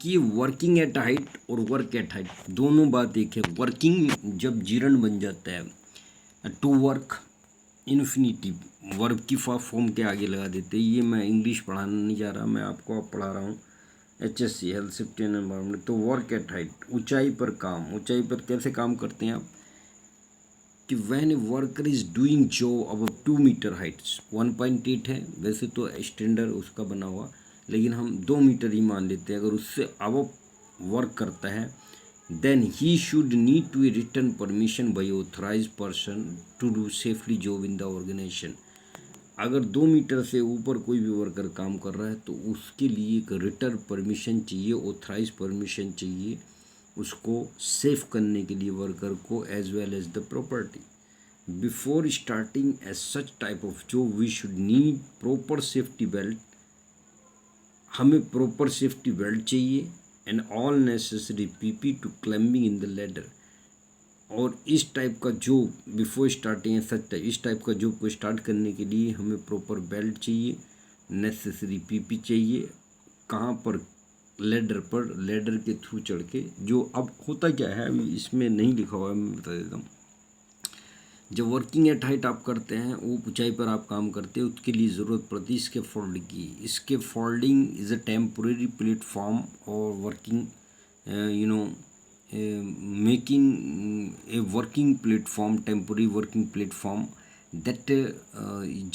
कि working at height और work at height दोनों बात एक है। वर्किंग जब जीरण बन जाता है, टू वर्क इन्फिनिटिव वर्ब की फॉर्म के आगे लगा देते हैं। ये मैं इंग्लिश पढ़ाना नहीं जा रहा, मैं आपको अब पढ़ा रहा हूँ HSC health safety and environment. तो वर्क एट हाइट ऊंचाई पर काम, ऊंचाई पर कैसे काम करते हैं आप कि when a worker is doing job अब 2 मीटर हाइट्स, 1.8 है वैसे तो स्टैंडर्ड उसका बना हुआ, लेकिन हम 2 मीटर ही मान लेते हैं। अगर उससे अब वर्क करता है then he should need to return permission by authorise person to do safely job in the organisation. अगर 2 मीटर से ऊपर कोई भी वर्कर काम कर रहा है तो उसके लिए एक रिटर्न परमिशन चाहिए, ऑथराइज परमिशन चाहिए उसको सेफ करने के लिए वर्कर को, as well as the property. Before starting as such type of job we should need proper safety belt, हमें प्रॉपर सेफ्टी बेल्ट चाहिए and all necessary PP to climbing in the ladder. और इस type का job before starting such type, इस type का job को start करने के लिए हमें प्रॉपर बेल्ट चाहिए, नेसेसरी पीपी चाहिए। कहाँ पर? लेडर पर, लेडर के थ्रू चढ़ के। जो अब होता क्या है अभी इसमें नहीं लिखा हुआ है, मैं बता देता हूँ। जब वर्किंग एट हाइट आप करते हैं, वो ऊंचाई पर आप काम करते हैं, उसके लिए ज़रूरत पड़ती है इसके फोल्डिंग की। इसके folding is a temporary platform और working you know making a working platform, temporary working platform that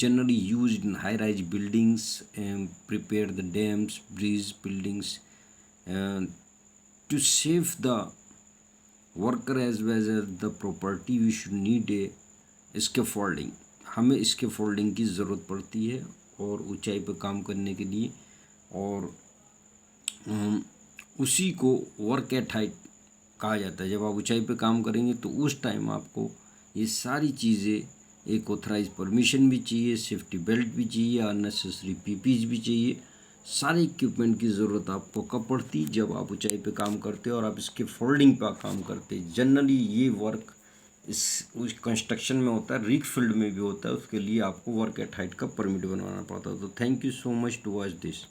generally used in high-rise buildings and prepare the dams, bridge buildings to save the worker as well as the property. We should need a scaffolding, हमें scaffolding की ज़रूरत पड़ती है और ऊंचाई पर काम करने के लिए। और उसी को वर्क एट हाइट कहा जाता है। जब आप ऊंचाई पे काम करेंगे तो उस टाइम आपको ये सारी चीज़ें, एक ऑथराइज परमिशन भी चाहिए, सेफ्टी बेल्ट भी चाहिए, अननेसेसरी पीपीज भी चाहिए। सारे इक्विपमेंट की ज़रूरत आपको कब पड़ती? जब आप ऊंचाई पे काम करते हो और आप इसके फोल्डिंग पर काम करते हैं। जनरली ये वर्क उस कंस्ट्रक्शन में होता है, रिग फील्ड में भी होता है, उसके लिए आपको वर्क एट हाइट का परमिट बनवाना पड़ता है। तो thank you so much to watch this.